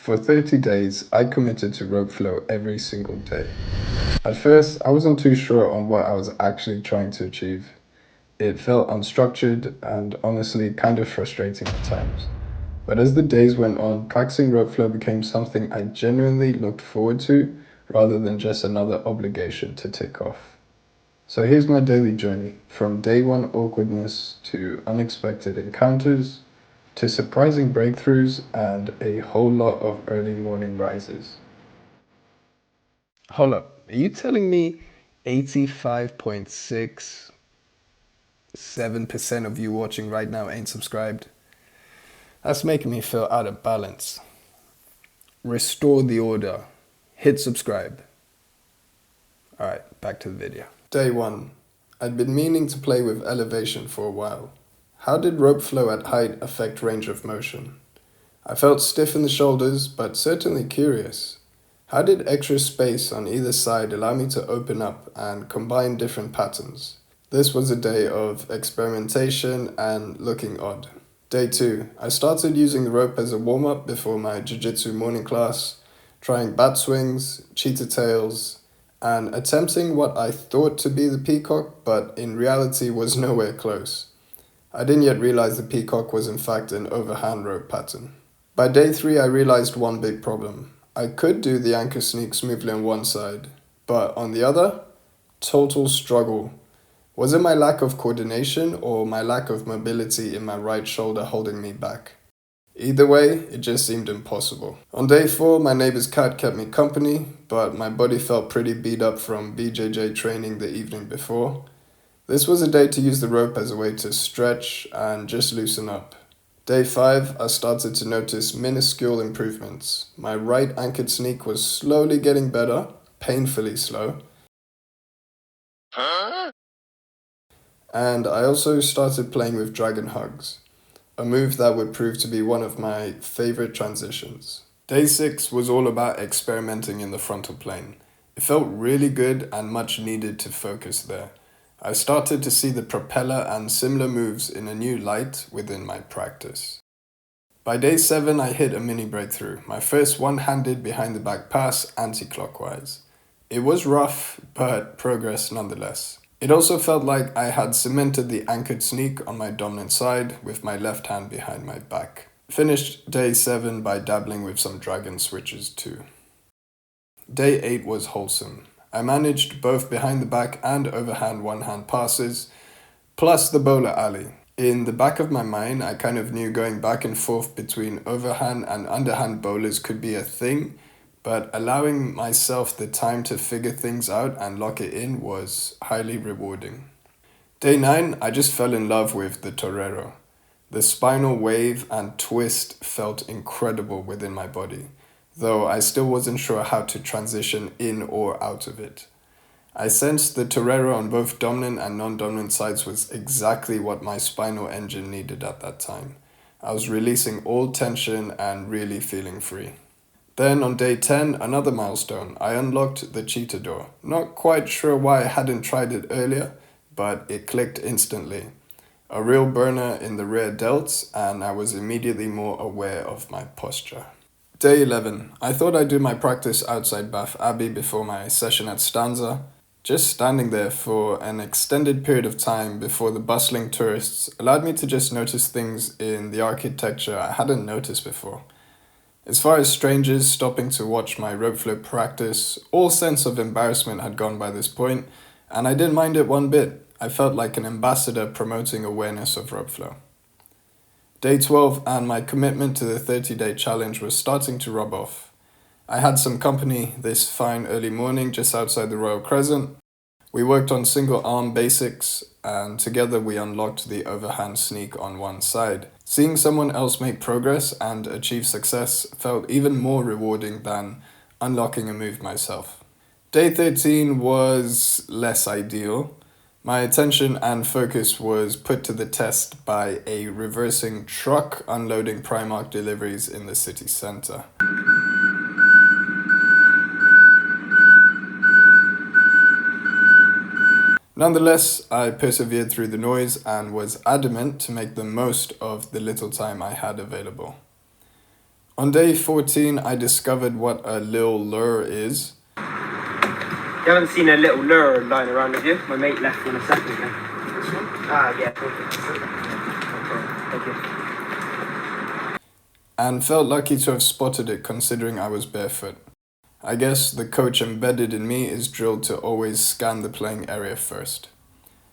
For 30 days, I committed to rope flow every single day. At first, I wasn't too sure on what I was actually trying to achieve. It felt unstructured and honestly kind of frustrating at times. But as the days went on, practicing rope flow became something I genuinely looked forward to rather than just another obligation to tick off. So here's my daily journey from day one awkwardness to unexpected encounters to surprising breakthroughs and a whole lot of early morning rises. Hold up, are you telling me 85.67% of you watching right now ain't subscribed? That's making me feel out of balance. Restore the order. Hit subscribe. Alright, back to the video. Day 1. I'd been meaning to play with elevation for a while. How did rope flow at height affect range of motion? I felt stiff in the shoulders, but certainly curious. How did extra space on either side allow me to open up and combine different patterns? This was a day of experimentation and looking odd. Day 2. I started using the rope as a warm-up before my jiu-jitsu morning class, trying bat swings, cheetah tails, and attempting what I thought to be the peacock, but in reality was nowhere close. I didn't yet realize the peacock was in fact an overhand rope pattern. By day 3, I realized one big problem. I could do the anchor sneak smoothly on one side, but on the other, total struggle. Was it my lack of coordination or my lack of mobility in my right shoulder holding me back? Either way, it just seemed impossible. On day 4, my neighbor's cat kept me company, but my body felt pretty beat up from BJJ training the evening before. This was a day to use the rope as a way to stretch and just loosen up. Day 5, I started to notice minuscule improvements. My right anchored sneak was slowly getting better, painfully slow. And I also started playing with dragon hugs, a move that would prove to be one of my favorite transitions. Day 6 was all about experimenting in the frontal plane. It felt really good and much needed to focus there. I started to see the propeller and similar moves in a new light within my practice. By day 7, I hit a mini breakthrough, my first one-handed behind the back pass anti-clockwise. It was rough, but progress nonetheless. It also felt like I had cemented the anchored sneak on my dominant side with my left hand behind my back. Finished day 7 by dabbling with some dragon switches too. Day 8 was wholesome. I managed both behind the back and overhand one-hand passes, plus the bowler alley. In the back of my mind, I kind of knew going back and forth between overhand and underhand bowlers could be a thing, but allowing myself the time to figure things out and lock it in was highly rewarding. Day 9, I just fell in love with the torero. The spinal wave and twist felt incredible within my body, though I still wasn't sure how to transition in or out of it. I sensed the torero on both dominant and non-dominant sides was exactly what my spinal engine needed at that time. I was releasing all tension and really feeling free. Then on day 10, another milestone, I unlocked the cheetah door. Not quite sure why I hadn't tried it earlier, but it clicked instantly. A real burner in the rear delts, and I was immediately more aware of my posture. Day 11. I thought I'd do my practice outside Bath Abbey before my session at Stanza. Just standing there for an extended period of time before the bustling tourists allowed me to just notice things in the architecture I hadn't noticed before. As far as strangers stopping to watch my rope flow practice, all sense of embarrassment had gone by this point, and I didn't mind it one bit. I felt like an ambassador promoting awareness of rope flow. Day 12 and my commitment to the 30-day challenge was starting to rub off. I had some company this fine early morning just outside the Royal Crescent. We worked on single arm basics and together we unlocked the overhand sneak on one side. Seeing someone else make progress and achieve success felt even more rewarding than unlocking a move myself. Day 13 was less ideal. My attention and focus was put to the test by a reversing truck unloading Primark deliveries in the city centre. Nonetheless, I persevered through the noise and was adamant to make the most of the little time I had available. On day 14, I discovered what a little lure is. You haven't seen a little lure lying around, have you? My mate left one a second ago. This one? Yeah. Thank you. And felt lucky to have spotted it considering I was barefoot. I guess the coach embedded in me is drilled to always scan the playing area first.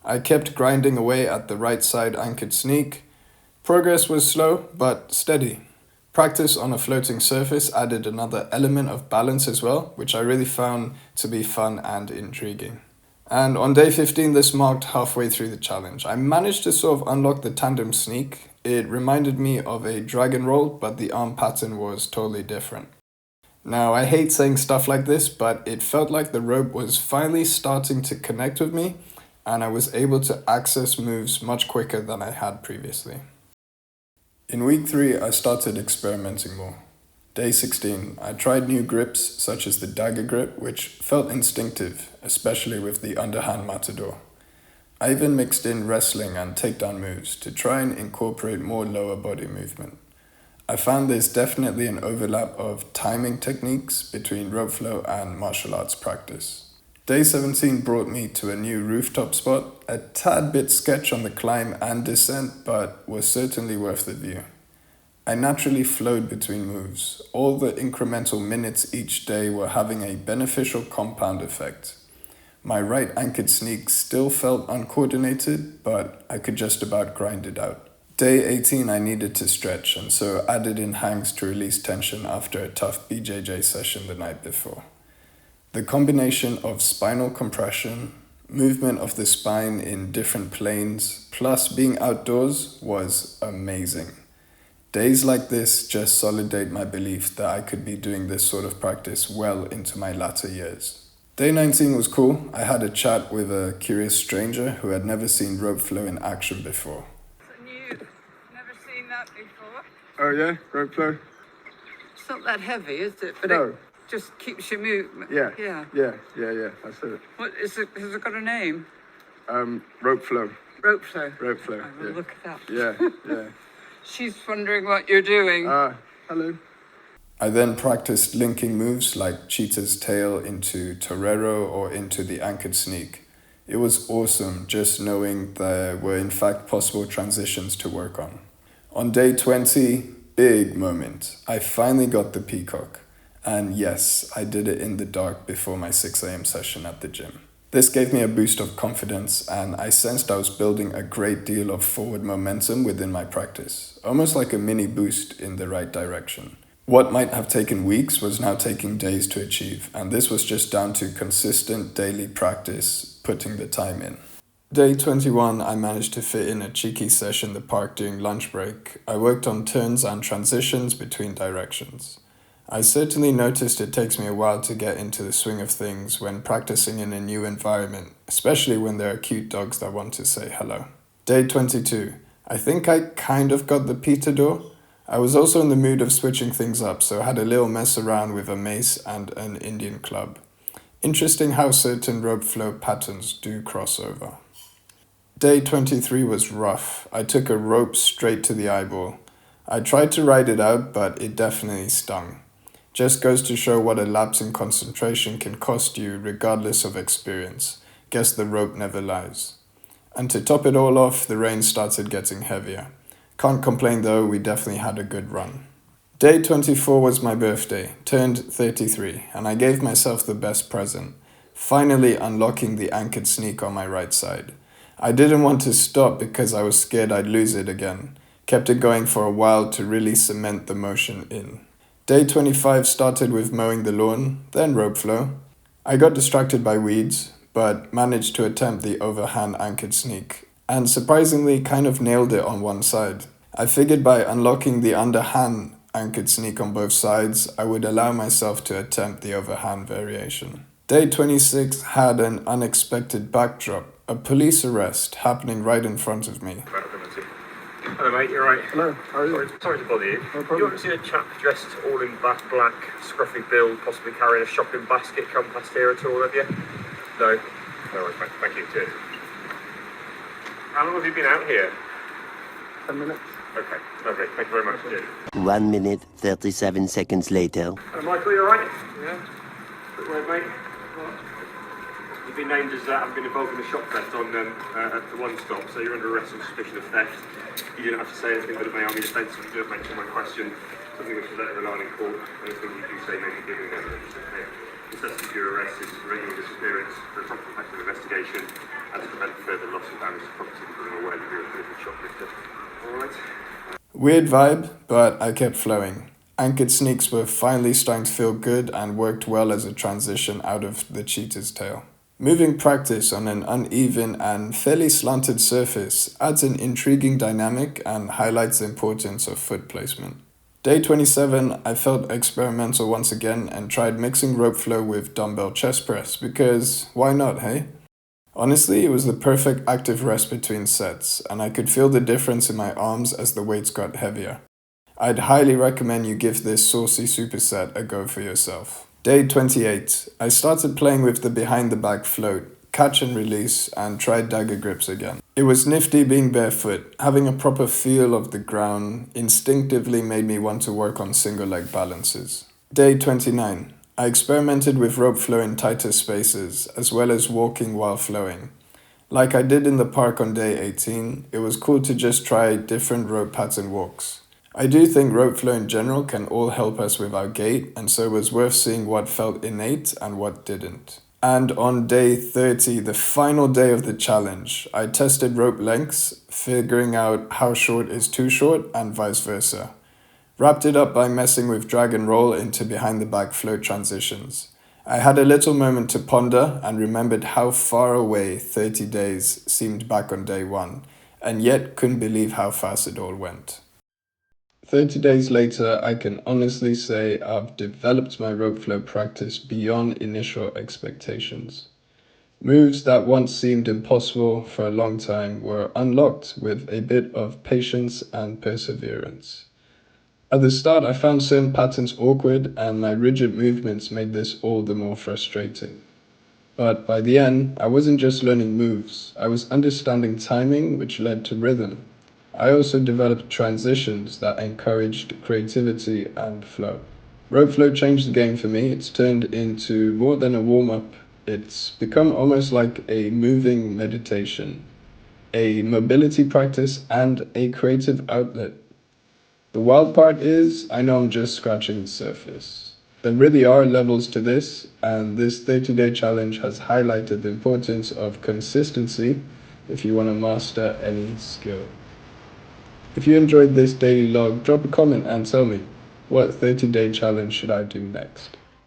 I kept grinding away at the right side anchored sneak. Progress was slow, but steady. Practice on a floating surface added another element of balance as well, which I really found to be fun and intriguing. And on day 15, this marked halfway through the challenge. I managed to sort of unlock the tandem sneak. It reminded me of a dragon roll, but the arm pattern was totally different. Now, I hate saying stuff like this, but it felt like the rope was finally starting to connect with me, and I was able to access moves much quicker than I had previously. In week 3, I started experimenting more. Day 16, I tried new grips such as the dagger grip, which felt instinctive, especially with the underhand matador. I even mixed in wrestling and takedown moves to try and incorporate more lower body movement. I found there's definitely an overlap of timing techniques between rope flow and martial arts practice. Day 17 brought me to a new rooftop spot, a tad bit sketch on the climb and descent, but was certainly worth the view. I naturally flowed between moves. All the incremental minutes each day were having a beneficial compound effect. My right anchored sneak still felt uncoordinated, but I could just about grind it out. Day 18 I needed to stretch, and so added in hangs to release tension after a tough BJJ session the night before. The combination of spinal compression, movement of the spine in different planes, plus being outdoors was amazing. Days like this just solidate my belief that I could be doing this sort of practice well into my latter years. Day 19 was cool. I had a chat with a curious stranger who had never seen rope flow in action before. You've never seen that before? Oh yeah, rope flow? It's not that heavy, is it? But No. it just keeps you moving. Yeah. Yeah. Yeah, that's it. What is it? Has it got a name? Rope flow. Rope flow. Rope flow, I will yeah. look it up. Yeah. She's wondering what you're doing. Hello. I then practiced linking moves like cheetah's tail into torero or into the anchored sneak. It was awesome just knowing there were in fact possible transitions to work on. On day 20, big moment. I finally got the peacock. And yes, I did it in the dark before my 6 a.m. session at the gym. This gave me a boost of confidence, and I sensed I was building a great deal of forward momentum within my practice, almost like a mini boost in the right direction. What might have taken weeks was now taking days to achieve, and this was just down to consistent daily practice, putting the time in. Day 21, I managed to fit in a cheeky session in the park during lunch break. I worked on turns and transitions between directions. I certainly noticed it takes me a while to get into the swing of things when practicing in a new environment, especially when there are cute dogs that want to say hello. Day 22. I think I kind of got the pitador. I was also in the mood of switching things up, so I had a little mess around with a mace and an Indian club. Interesting how certain rope flow patterns do cross over. Day 23 was rough. I took a rope straight to the eyeball. I tried to ride it out, but it definitely stung. Just goes to show what a lapse in concentration can cost you regardless of experience. Guess the rope never lies. And to top it all off, the rain started getting heavier. Can't complain though, we definitely had a good run. Day 24 was my birthday, turned 33, and I gave myself the best present, finally unlocking the anchored sneak on my right side. I didn't want to stop because I was scared I'd lose it again. Kept it going for a while to really cement the motion in. Day 25 started with mowing the lawn, then rope flow. I got distracted by weeds, but managed to attempt the overhand anchored sneak, and surprisingly kind of nailed it on one side. I figured by unlocking the underhand anchored sneak on both sides, I would allow myself to attempt the overhand variation. Day 26 had an unexpected backdrop, a police arrest happening right in front of me. Hello mate, you're right. Hello, how are you? Sorry to bother you. No problem. You haven't seen a chap dressed all in black, scruffy build, possibly carrying a shopping basket come past here at all, have you? No? No worries, mate. Thank you. Cheers. How long have you been out here? 10 minutes. Okay, lovely. Thank you very much. Cheers. 1 minute, 37 seconds later. Michael, you alright? Yeah. Good word, mate. You've been named as having been involved in a shop theft on at the One Stop, so you're under arrest on suspicion of theft. You didn't have to say anything, but it may arm your defence if you don't mention my question, something which is later relied in court. Anything you do say may be given evidence. Necessity for your arrest is to bring your disappearance for a prompt and effective investigation and to prevent further loss of damage to property becoming aware that you're a criminal shoplifter. Alright? Weird vibe, but I kept flowing. Anchored sneaks were finally starting to feel good and worked well as a transition out of the cheater's tale. Moving practice on an uneven and fairly slanted surface adds an intriguing dynamic and highlights the importance of foot placement. Day 27, I felt experimental once again and tried mixing rope flow with dumbbell chest press because why not, hey? Honestly, it was the perfect active rest between sets, and I could feel the difference in my arms as the weights got heavier. I'd highly recommend you give this saucy superset a go for yourself. Day 28, I started playing with the behind the back float, catch and release, and tried dagger grips again. It was nifty being barefoot. Having a proper feel of the ground instinctively made me want to work on single leg balances. Day 29, I experimented with rope flow in tighter spaces, as well as walking while flowing. Like I did in the park on day 18, it was cool to just try different rope pattern walks. I do think rope flow in general can all help us with our gait, and so it was worth seeing what felt innate and what didn't. And on day 30, the final day of the challenge, I tested rope lengths, figuring out how short is too short and vice versa. Wrapped it up by messing with drag and roll into behind the back float transitions. I had a little moment to ponder and remembered how far away 30 days seemed back on day 1, and yet couldn't believe how fast it all went. 30 days later, I can honestly say I've developed my rope flow practice beyond initial expectations. Moves that once seemed impossible for a long time were unlocked with a bit of patience and perseverance. At the start, I found certain patterns awkward, and my rigid movements made this all the more frustrating. But by the end, I wasn't just learning moves, I was understanding timing, which led to rhythm. I also developed transitions that encouraged creativity and flow. Rope flow changed the game for me. It's turned into more than a warm-up. It's become almost like a moving meditation, a mobility practice, and a creative outlet. The wild part is, I know I'm just scratching the surface. There really are levels to this, and this 30-day challenge has highlighted the importance of consistency if you want to master any skill. If you enjoyed this daily log, drop a comment and tell me, what 30-day challenge should I do next?